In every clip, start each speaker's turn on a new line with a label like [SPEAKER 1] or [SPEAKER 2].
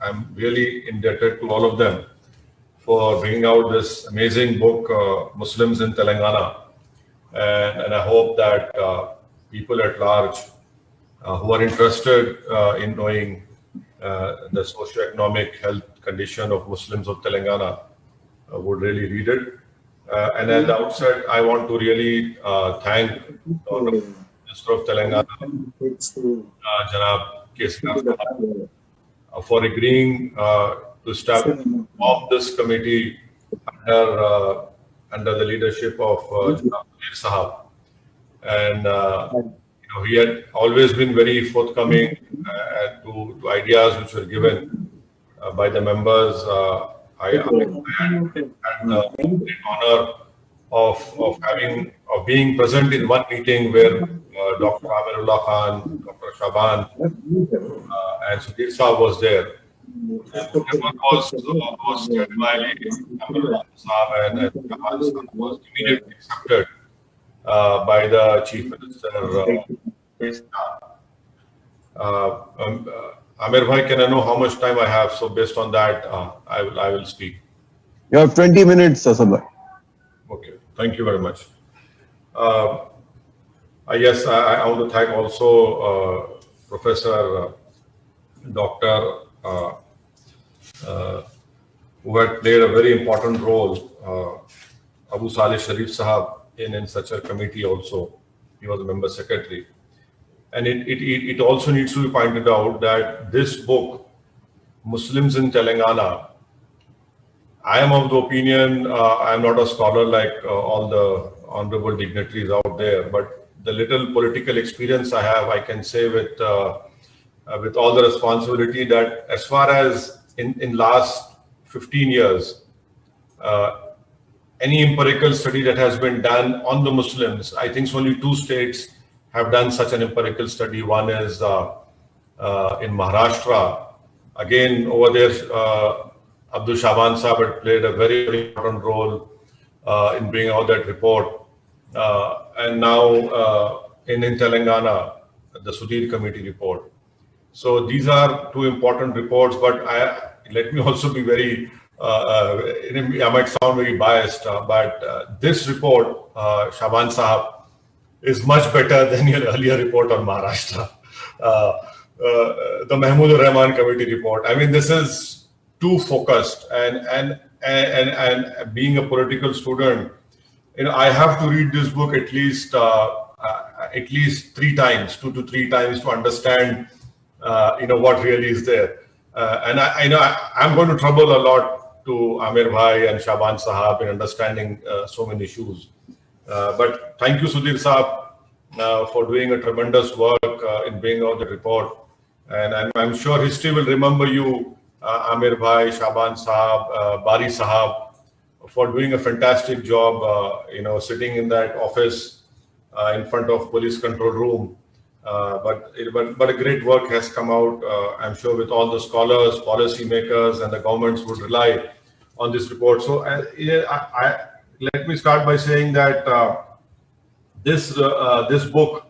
[SPEAKER 1] I'm really indebted to all of them for bringing out this amazing book, Muslims in Telangana. And I hope that people at large who are interested in knowing the socio-economic health condition of Muslims of Telangana would really read it. And at the outset, I want to really thank the Honorable Minister of Telangana, Janab K. For agreeing to establish this committee under the leadership of Janab Sahab. And he had always been very forthcoming to ideas which were given by the members. I had the great honor of being present in one meeting where Dr. Amirullah Khan, Dr. Shaban, and Sudhir Saab was there. And was chaired by Amirullah Saab and Shaban Saab was immediately accepted by the Chief Minister. Amir Bhai, can I know how much time I have? So based on that, I will speak.
[SPEAKER 2] You have 20 minutes, Asad Bhai.
[SPEAKER 1] Okay, thank you very much. Yes, I want to thank also Professor Dr. Who had played a very important role, Abu Saleh Sharif Sahab, in such a committee also. He was a member secretary. And it also needs to be pointed out that this book, Muslims in Telangana, I am of the opinion, I am not a scholar like all the honorable dignitaries out there, but the little political experience I have, I can say with all the responsibility that as far as in last 15 years, any empirical study that has been done on the Muslims, I think only 2 states have done such an empirical study. One is in Maharashtra. Again, over there, Abdul Shaban Sahab had played a very, very important role in bringing out that report. And now in Telangana, the Sudhir Committee report. So these are 2 important reports, but let me also be very, I might sound very biased, but this report, Shaban Sahab, is much better than your earlier report on Maharashtra, the Mahmood Rahman Committee report. I mean, this is too focused, and being a political student, I have to read this book at least 3 times, 2 to 3 times to understand, what really is there. And I'm going to trouble a lot to Amir Bhai and Shaban Sahab in understanding so many issues. But thank you, Sudhir Saab, for doing a tremendous work in bringing out the report. And I'm sure history will remember you, Amir Bhai, Shaban Saab, Bari Sahab, for doing a fantastic job, sitting in that office in front of police control room. But a great work has come out. I'm sure with all the scholars, policy makers, and the governments would rely on this report. So let me start by saying that this book,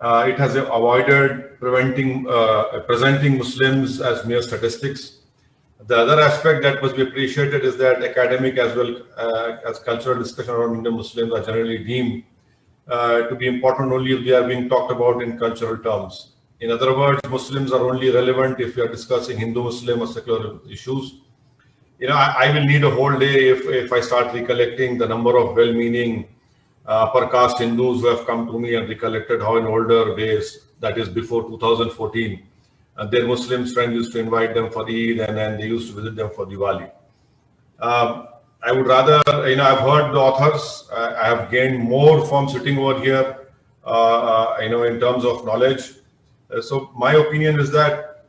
[SPEAKER 1] it has avoided presenting Muslims as mere statistics. The other aspect that must be appreciated is that academic as well as cultural discussion around Indian Muslims are generally deemed to be important only if they are being talked about in cultural terms. In other words, Muslims are only relevant if we are discussing Hindu-Muslim or secular issues. I will need a whole day if I start recollecting the number of well-meaning upper caste Hindus who have come to me and recollected how in older days, that is before 2014, their Muslim friends used to invite them for Eid and then they used to visit them for Diwali. I would rather, I've heard the authors, I have gained more from sitting over here, in terms of knowledge. So my opinion is that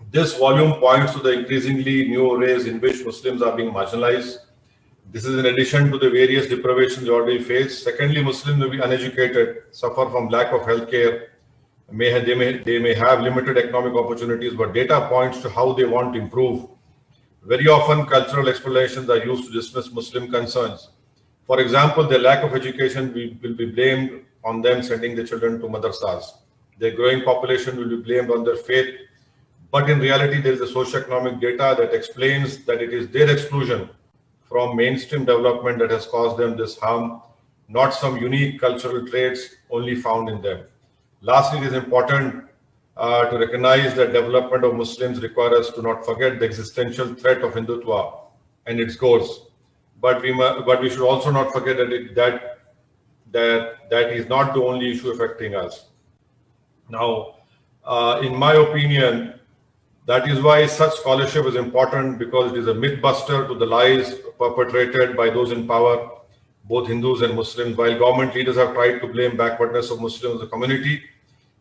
[SPEAKER 1] this volume points to the increasingly new ways in which Muslims are being marginalized. This is in addition to the various deprivations they already face. Secondly, Muslims may be uneducated, suffer from lack of healthcare. They may have limited economic opportunities, but data points to how they want to improve. Very often, cultural explanations are used to dismiss Muslim concerns. For example, the lack of education will be blamed on them sending their children to madrasas. Their growing population will be blamed on their faith But in reality, there is a socioeconomic data that explains that it is their exclusion from mainstream development that has caused them this harm, not some unique cultural traits only found in them. Lastly, it is important to recognize that development of Muslims requires us to not forget the existential threat of Hindutva and its goals. But we should also not forget that is not the only issue affecting us. Now, in my opinion, that is why such scholarship is important, because it is a myth buster to the lies perpetrated by those in power, both Hindus and Muslims. While government leaders have tried to blame backwardness of Muslims as a community,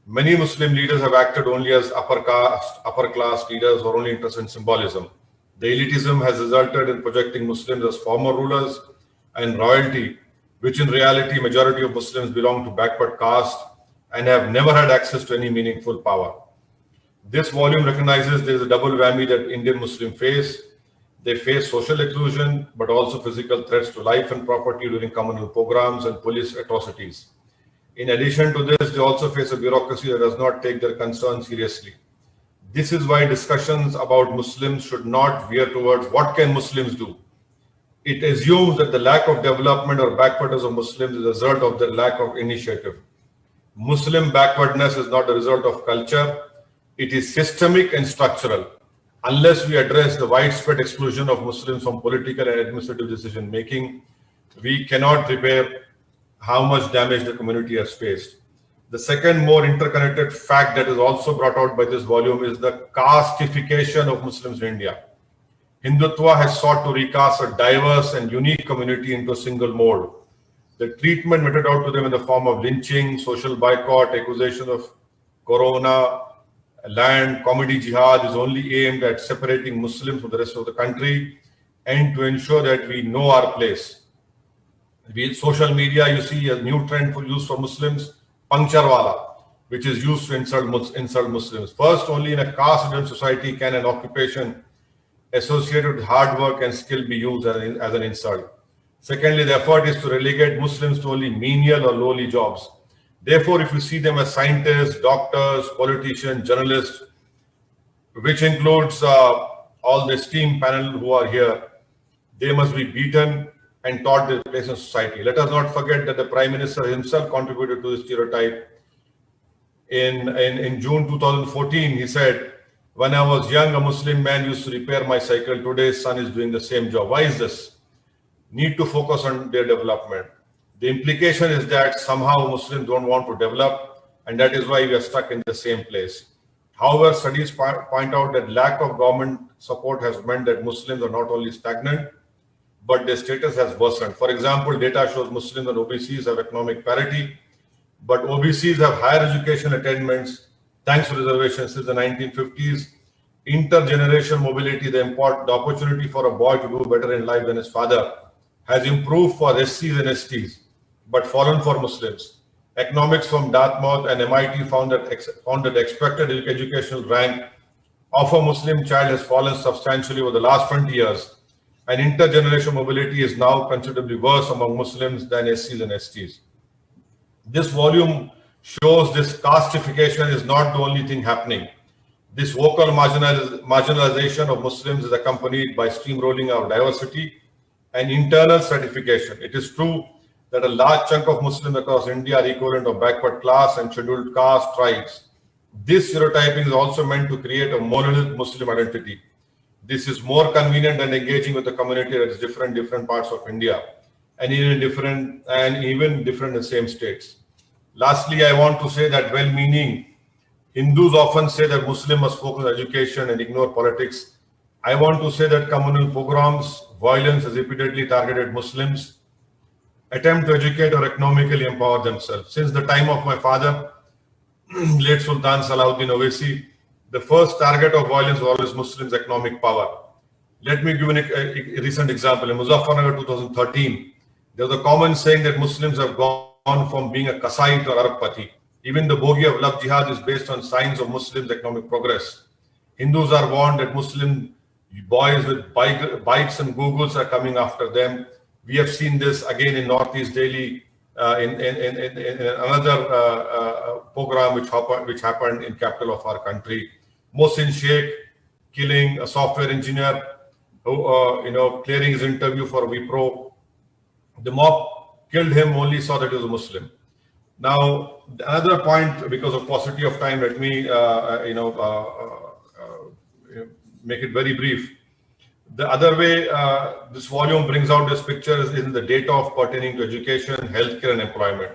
[SPEAKER 1] many Muslim leaders have acted only as upper class leaders or only interested in symbolism. The elitism has resulted in projecting Muslims as former rulers and royalty, which in reality majority of Muslims belong to backward caste and have never had access to any meaningful power. This volume recognizes there is a double whammy that Indian Muslims face. They face social exclusion, but also physical threats to life and property during communal pogroms and police atrocities. In addition to this, they also face a bureaucracy that does not take their concerns seriously. This is why discussions about Muslims should not veer towards what can Muslims do. It assumes that the lack of development or backwardness of Muslims is a result of their lack of initiative. Muslim backwardness is not the result of culture. It is systemic and structural. Unless we address the widespread exclusion of Muslims from political and administrative decision making, we cannot repair how much damage the community has faced. The second more interconnected fact that is also brought out by this volume is the castification of Muslims in India. Hindutva has sought to recast a diverse and unique community into a single mold. The treatment meted out to them in the form of lynching, social boycott, accusation of corona, land, comedy jihad is only aimed at separating Muslims from the rest of the country and to ensure that we know our place. With social media, you see a new trend used for Muslims, puncharwala, which is used to insult Muslims. First, only in a caste-ridden society can an occupation associated with hard work and skill be used as an insult. Secondly, the effort is to relegate Muslims to only menial or lowly jobs. Therefore, if you see them as scientists, doctors, politicians, journalists, which includes all the esteemed panel who are here, they must be beaten and taught their place in society. Let us not forget that the Prime Minister himself contributed to this stereotype. In June 2014, he said, "When I was young, a Muslim man used to repair my cycle. Today's son is doing the same job." Why is this? Need to focus on their development. The implication is that somehow Muslims don't want to develop, and that is why we are stuck in the same place. However, studies point out that lack of government support has meant that Muslims are not only stagnant, but their status has worsened. For example, data shows Muslims and OBCs have economic parity, but OBCs have higher education attainments thanks to reservations since the 1950s. Intergenerational mobility, the opportunity for a boy to do better in life than his father, has improved for SCs and STs, but fallen for Muslims. Economics from Dartmouth and MIT found that the expected educational rank of a Muslim child has fallen substantially over the last 20 years, and intergenerational mobility is now considerably worse among Muslims than SCs and STs. This volume shows this castification is not the only thing happening. This vocal marginalization of Muslims is accompanied by steamrolling our diversity and internal stratification. It is true that a large chunk of Muslims across India are equivalent of backward class and scheduled caste tribes. This stereotyping is also meant to create a monolithic Muslim identity. This is more convenient than engaging with a community that is different in different parts of India and even different in the same states. Lastly, I want to say that well-meaning Hindus often say that Muslims must focus on education and ignore politics. I want to say that communal pogroms, violence has repeatedly targeted Muslims, attempt to educate or economically empower themselves. Since the time of my father, late Sultan Salahuddin Owaisi, the first target of violence was always Muslims' economic power. Let me give a recent example. In Muzaffarnagar 2013, there was a common saying that Muslims have gone from being a Kasai to Arabpati. Even the bogie of love jihad is based on signs of Muslims' economic progress. Hindus are warned that Muslim boys with bikes and Googles are coming after them. We have seen this again in Northeast Delhi in another program which happened in capital of our country. Mohsin Sheikh killing a software engineer who, clearing his interview for Wipro. The mob killed him, only saw that he was a Muslim. Now, another point, because of paucity of time, let me, make it very brief. The other way this volume brings out this picture is in the data of pertaining to education, healthcare, and employment.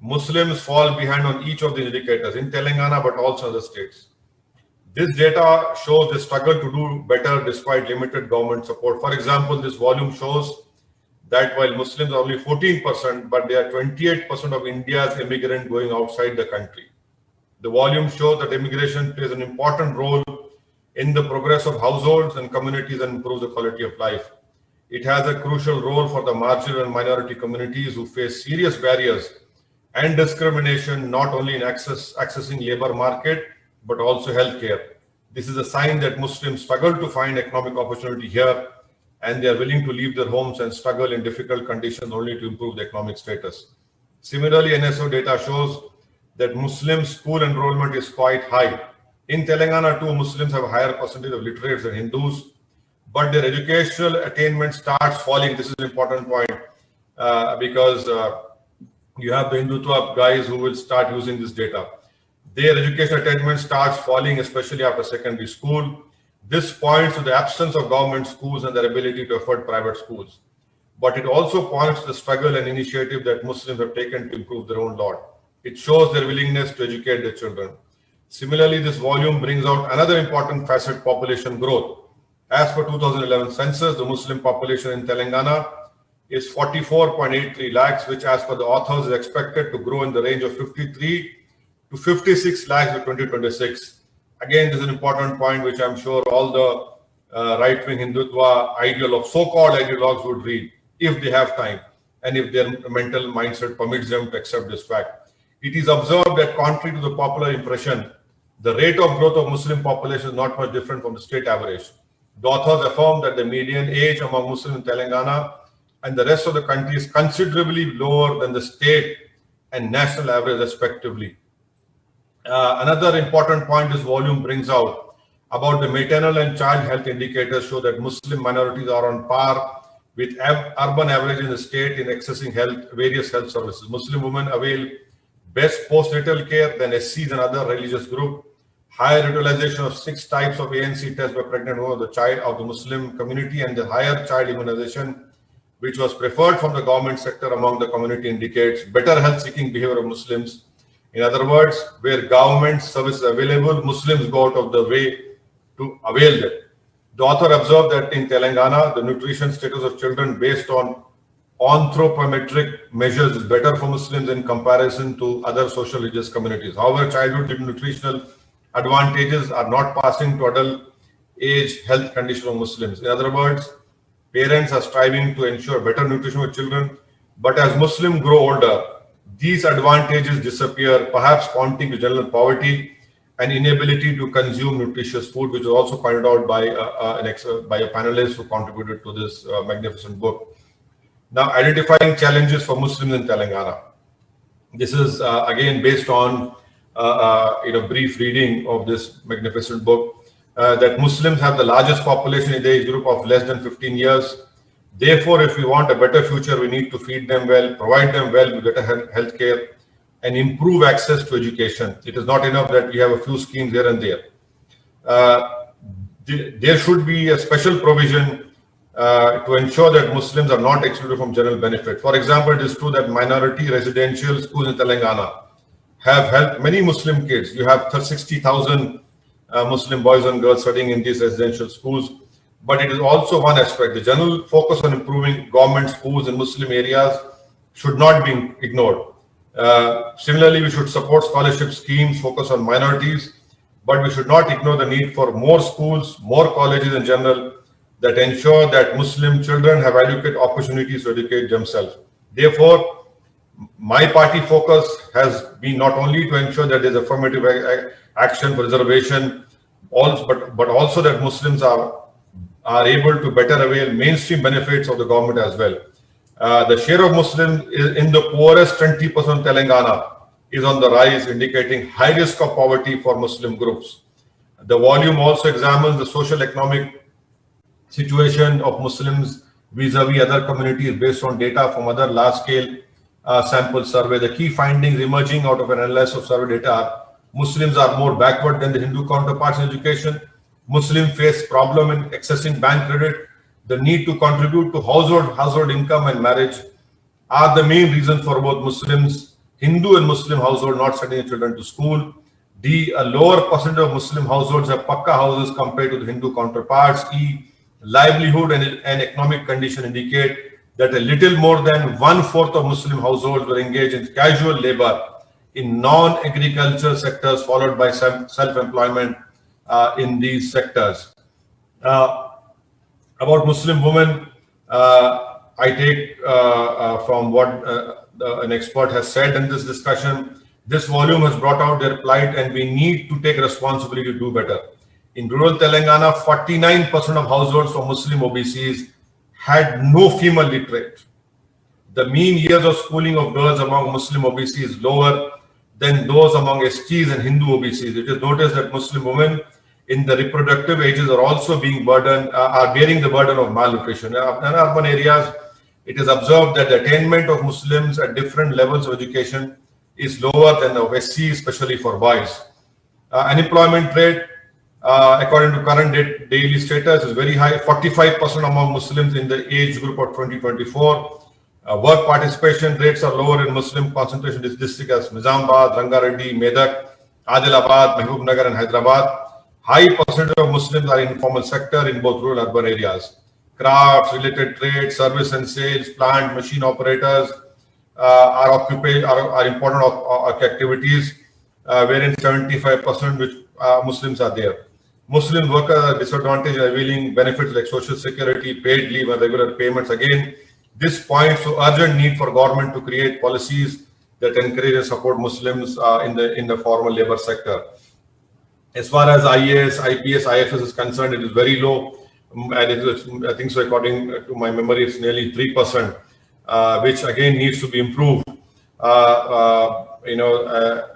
[SPEAKER 1] Muslims fall behind on each of these indicators in Telangana, but also other states. This data shows they struggle to do better despite limited government support. For example, this volume shows that while Muslims are only 14%, but they are 28% of India's immigrant going outside the country. The volume shows that immigration plays an important role in the progress of households and communities and improves the quality of life. It has a crucial role for the marginal and minority communities who face serious barriers and discrimination, not only in accessing labor market, but also healthcare. This is a sign that Muslims struggle to find economic opportunity here, and they are willing to leave their homes and struggle in difficult conditions only to improve their economic status. Similarly, NSO data shows that Muslim school enrollment is quite high. In Telangana too, Muslims have a higher percentage of literates than Hindus, but their educational attainment starts falling. This is an important point because you have the Hindutva guys who will start using this data. Their educational attainment starts falling, especially after secondary school. This points to the absence of government schools and their ability to afford private schools. But it also points to the struggle and initiative that Muslims have taken to improve their own lot. It shows their willingness to educate their children. Similarly, this volume brings out another important facet: population growth. As per 2011 census, the Muslim population in Telangana is 44.83 lakhs, which as per the authors is expected to grow in the range of 53 to 56 lakhs by 2026. Again, this is an important point which I'm sure all the right-wing Hindutva so-called ideologues would read if they have time and if their mental mindset permits them to accept this fact. It is observed that contrary to the popular impression, the rate of growth of Muslim population is not much different from the state average. The authors affirm that the median age among Muslims in Telangana and the rest of the country is considerably lower than the state and national average respectively. Another important point this volume brings out about the maternal and child health indicators show that Muslim minorities are on par with urban average in the state in accessing various health services. Muslim women avail best postnatal care than SCs and other religious groups. Higher utilization of 6 types of ANC tests by pregnant women of the child of the Muslim community, and the higher child immunization, which was preferred from the government sector among the community, indicates better health-seeking behavior of Muslims. In other words, where government service is available, Muslims go out of the way to avail them. The author observed that in Telangana, the nutrition status of children based on anthropometric measures is better for Muslims in comparison to other social religious communities. However, childhood nutritional advantages are not passing to adult age health condition of Muslims. In other words, parents are striving to ensure better nutrition for children, but as Muslims grow older, these advantages disappear, perhaps pointing to general poverty and inability to consume nutritious food, which was also pointed out by a panelist who contributed to this magnificent book. Now, identifying challenges for Muslims in Telangana. This is again based on brief reading of this magnificent book, that Muslims have the largest population in the age group of less than 15 years. Therefore, if we want a better future, we need to feed them well, provide them well with better health care, and improve access to education. It is not enough that we have a few schemes here and there. There should be a special provision to ensure that Muslims are not excluded from general benefit. For example, it is true that minority residential schools in Telangana have helped many Muslim kids. You have 60,000 Muslim boys and girls studying in these residential schools. But it is also one aspect. The general focus on improving government schools in Muslim areas should not be ignored. Similarly, we should support scholarship schemes focused on minorities, but we should not ignore the need for more schools, more colleges in general that ensure that Muslim children have adequate opportunities to educate themselves. Therefore, my party focus has been not only to ensure that there is affirmative action for reservation, but also that Muslims are able to better avail mainstream benefits of the government as well. The share of Muslims in the poorest 20% Telangana is on the rise, indicating high risk of poverty for Muslim groups. The volume also examines the social economic situation of Muslims vis-a-vis other communities based on data from other large-scale sample survey. The key findings emerging out of an analysis of survey data are: Muslims are more backward than the Hindu counterparts in education. Muslims face problem in accessing bank credit. The need to contribute to household income and marriage are the main reasons for both Hindu and Muslim household not sending their children to school. D, a lower percentage of Muslim households have pakka houses compared to the Hindu counterparts. E, livelihood and economic condition indicate that a little more than 1/4 of Muslim households were engaged in casual labor in non-agricultural sectors, followed by self-employment in these sectors. About Muslim women, I take from what an expert has said in this discussion. This volume has brought out their plight, and we need to take responsibility to do better. In rural Telangana, 49% of households for Muslim OBCs had no female literate. The mean years of schooling of girls among Muslim OBCs is lower than those among STs and Hindu OBCs. It is noticed that Muslim women in the reproductive ages are also being bearing the burden of malnutrition. In urban areas, it is observed that the attainment of Muslims at different levels of education is lower than of SC, especially for boys. Unemployment rate, according to current daily status, is very high, 45% among Muslims in the age group of 2024. Work participation rates are lower in Muslim concentration districts as Nizamabad, Rangareddy, Medak, Adilabad, Mahbubnagar, and Hyderabad. High percentage of Muslims are in informal sector in both rural and urban areas. Crafts, related trade, service and sales, plant, machine operators are important activities, wherein 75% which Muslims are there. Muslim workers are disadvantaged in availing benefits like social security, paid leave, and regular payments. Again, this points to urgent need for government to create policies that encourage and support Muslims in the formal labor sector. As far as IAS, IPS, IFS is concerned, it is very low. And I think so, according to my memory, it's nearly 3%, which again needs to be improved.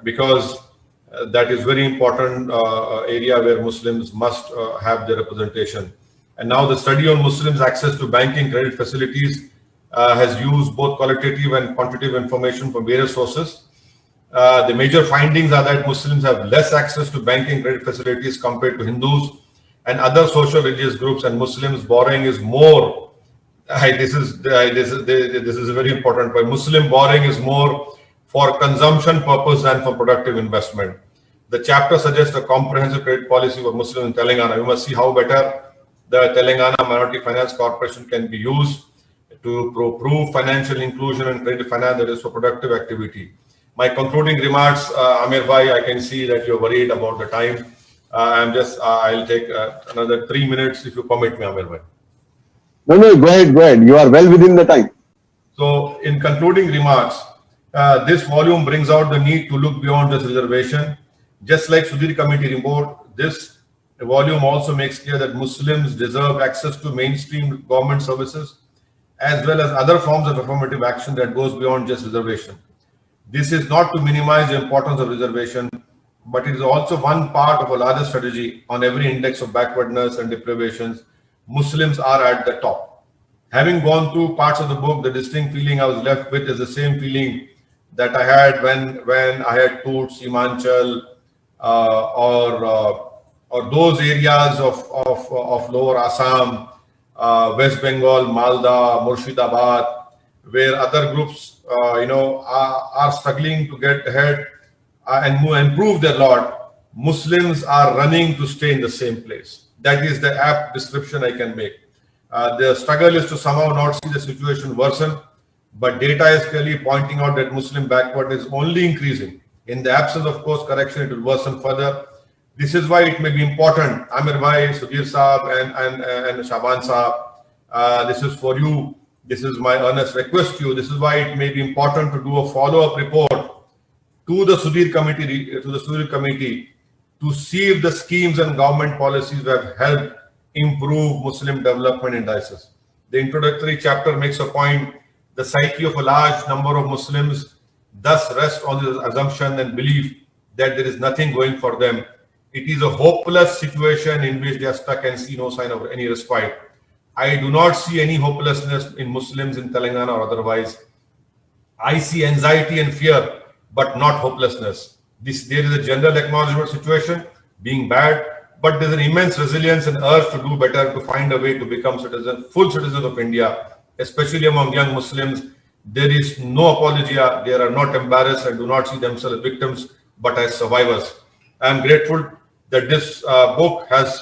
[SPEAKER 1] Because that is very important area where Muslims must have their representation. And now the study on Muslims' access to banking credit facilities has used both qualitative and quantitative information from various sources. The major findings are that Muslims have less access to banking credit facilities compared to Hindus and other social religious groups, and Muslims borrowing is more. This is a very important point. Muslim borrowing is more for consumption purpose than for productive investment. The chapter suggests a comprehensive credit policy for Muslims in Telangana. We must see how better the Telangana Minority Finance Corporation can be used to prove financial inclusion and credit finance that is for productive activity. My concluding remarks, Amir Bhai, I can see that you're worried about the time. I'll take another 3 minutes if you permit me, Amir Bhai.
[SPEAKER 2] No, go ahead. You are well within the time.
[SPEAKER 1] So, in concluding remarks, this volume brings out the need to look beyond this reservation. Just like Sudhir Committee report, this volume also makes clear that Muslims deserve access to mainstream government services, as well as other forms of affirmative action that goes beyond just reservation. This is not to minimize the importance of reservation, but it is also one part of a larger strategy. On every index of backwardness and deprivations, Muslims are at the top. Having gone through parts of the book, the distinct feeling I was left with is the same feeling that I had when I had toured Simanchal or those areas of lower Assam, West Bengal, Malda, Murshidabad, where other groups are struggling to get ahead and improve their lot. Muslims are running to stay in the same place. That is the apt description I can make. The struggle is to somehow not see the situation worsen, but data is clearly pointing out that Muslim backwardness is only increasing. In the absence of course correction, it will worsen further. This is why it may be important, Amir Bhai, Sudhir Saab and Shaban Saab, this is for you. This is my earnest request to you. This is why it may be important to do a follow-up report to the Sudhir Committee to see if the schemes and government policies have helped improve Muslim development indices. The introductory chapter makes a point: the psyche of a large number of Muslims thus rests on the assumption and belief that there is nothing going for them it is a hopeless situation in which they are stuck and see no sign of any respite. I do not see any hopelessness in Muslims in Telangana or otherwise. I see anxiety and fear, but not hopelessness. There is a general acknowledgement situation being bad, but there's an immense resilience and urge to do better, to find a way to become full citizens of India, especially among young Muslims. There is no apologia. They are not embarrassed and do not see themselves as victims, but as survivors. I am grateful that this book has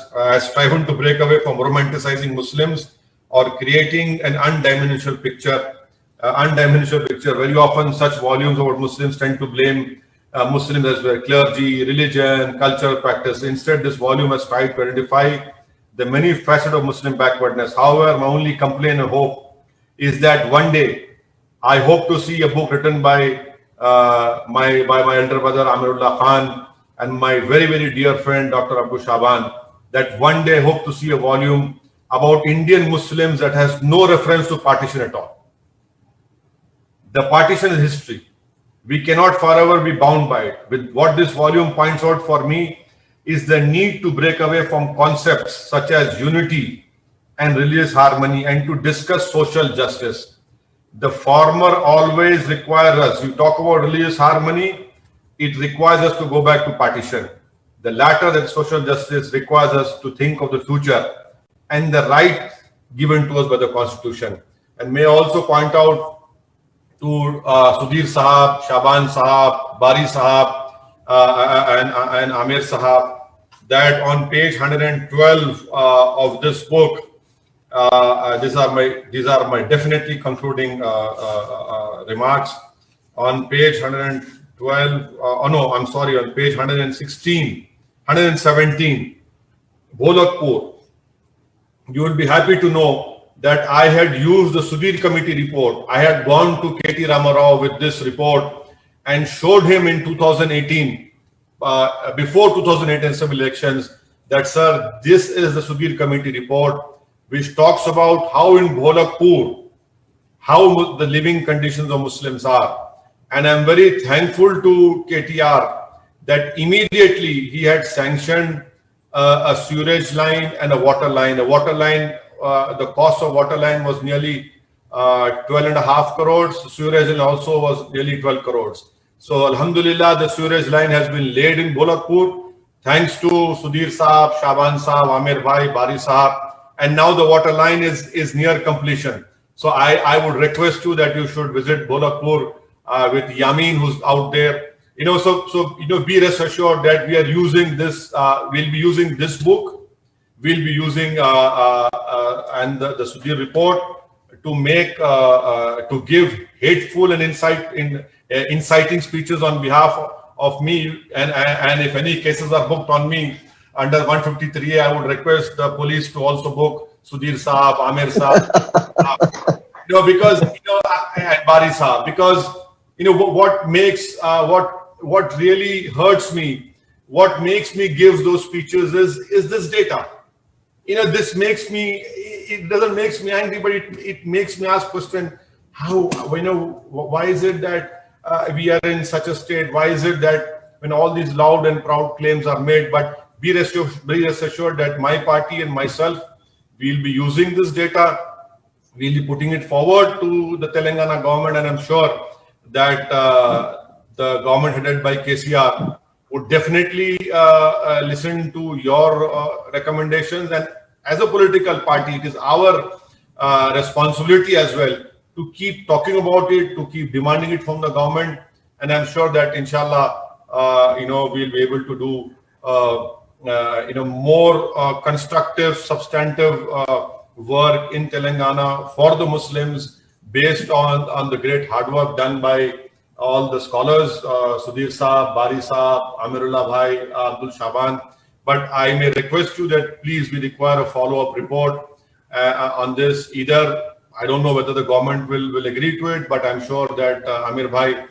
[SPEAKER 1] striven to break away from romanticizing Muslims or creating an undimensional picture. Very often, such volumes about Muslims tend to blame Muslims as well, clergy, religion, cultural practice. Instead, this volume has tried to identify the many facets of Muslim backwardness. However, my only complaint and hope is that one day I hope to see a book written by my elder brother Amirullah Khan and my very, very dear friend Dr. Abu Shaban, that one day I hope to see a volume about Indian Muslims that has no reference to partition at all. The partition is history. We cannot forever be bound by it. With what this volume points out for me is the need to break away from concepts such as unity and religious harmony and to discuss social justice. The former always requires us, you talk about religious harmony, it requires us to go back to partition. The latter, that social justice, requires us to think of the future and the right given to us by the Constitution. And may I also point out to Sudhir Sahab, Shaban Sahab, Bari Sahab, and Amir Sahab, that on page 112 of this book, these are my definitely concluding remarks. On page 112, on page 117, Bholakpur, you will be happy to know that I had used the Sudhir committee report. I had gone to K.T. Ramarao with this report and showed him in 2018, before 2018 assembly elections, that, sir, this is the Sudhir committee report, which talks about how in Bholakpur, how the living conditions of Muslims are. And I'm very thankful to KTR that immediately he had sanctioned a sewerage line and a water line. A water line, the cost of water line was nearly 12.5 crores. Sewerage line also was nearly 12 crores. So Alhamdulillah, the sewerage line has been laid in Bholakpur, thanks to Sudhir Saab, Shaban Saab, Amir Bhai, Bari Saab. And now the water line is near completion. So I would request you that you should visit Bholakpur with Yamin, who's out there. Be rest assured that we are using this. We'll be using this book. We'll be using and the Sudhir report to make to give hateful and inciting speeches on behalf of me. And if any cases are booked on me under 153A, I would request the police to also book Sudhir Saab, Amir Saab, because and Bari Saab, because what makes what really hurts me, what makes me give those speeches is this data. This makes me, it doesn't make me angry, but it makes me ask question, how, why is it that we are in such a state? Why is it that when all these loud and proud claims are made, but be rest assured that my party and myself will be using this data, we'll be putting it forward to the Telangana government, and I'm sure that the government headed by KCR would definitely listen to your recommendations. And as a political party, it is our responsibility as well to keep talking about it, to keep demanding it from the government. And I'm sure that inshallah, we'll be able to do more constructive, substantive work in Telangana for the Muslims, based on the great hard work done by all the scholars, Sudhir Saab, Bari Saab, Amirullah Bhai, Abdul Shaban. But I may request you that please, we require a follow-up report on this. Either, I don't know whether the government will agree to it, but I'm sure that Amir Bhai,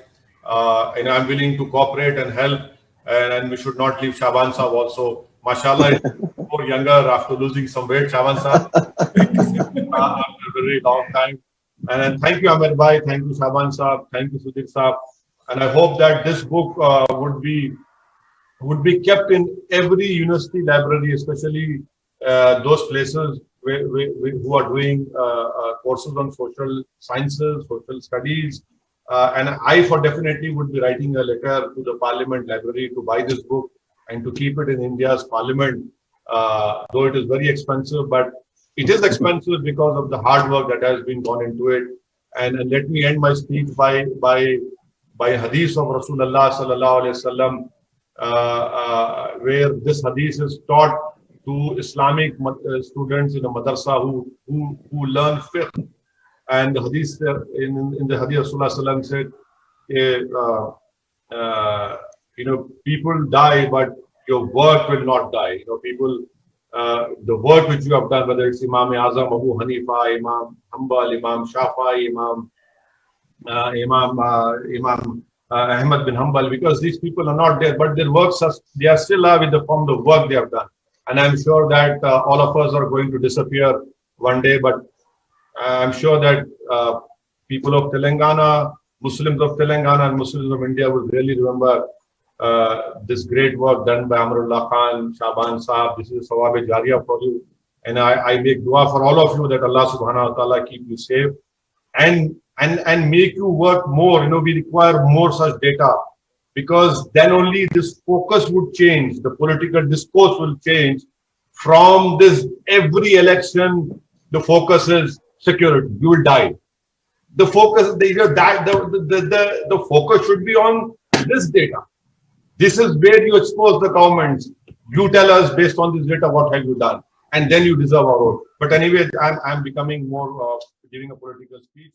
[SPEAKER 1] I'm willing to cooperate and help, and we should not leave Shaban Saab also. Mashallah, is more younger after losing some weight, Shaban Saab, after a very long time. And thank you, Amir Bhai, thank you, Shaban Saab, thank you, Sudhir Saab. And I hope that this book would be would be kept in every university library, especially those places who are doing courses on social sciences, social studies. And I, for definitely, would be writing a letter to the Parliament Library to buy this book and to keep it in India's Parliament. Though it is very expensive, but it is expensive because of the hard work that has been gone into it. And let me end my speech by hadith of Rasulullah sallallahu alaihi wasallam, where this hadith is taught to Islamic students in a madrasa who learn fiqh. And the hadith in the hadith Rasulullah sallam said, people die, but your work will not die. People, the work which you have done, whether it's Imam Azam, Abu Hanifa, Imam Hanbal, Imam Shafi'i, Imam Ahmad bin Hanbal, because these people are not there, but their works they are still alive in the form of the work they have done. And I'm sure that all of us are going to disappear one day, but I'm sure that people of Telangana, Muslims of Telangana and Muslims of India will really remember this great work done by Amrullah Khan, Shaban Sahab. This is Sawab-e Jariyah for you. And I make dua for all of you that Allah subhanahu wa ta'ala keep you safe and make you work more. We require more such data, because then only this focus would change. The political discourse will change from this every election. The focus is security. You will die. The focus, the focus should be on this data. This is where you expose the governments. You tell us based on this data what have you done, and then you deserve our vote. But anyway, I'm becoming more giving a political speech.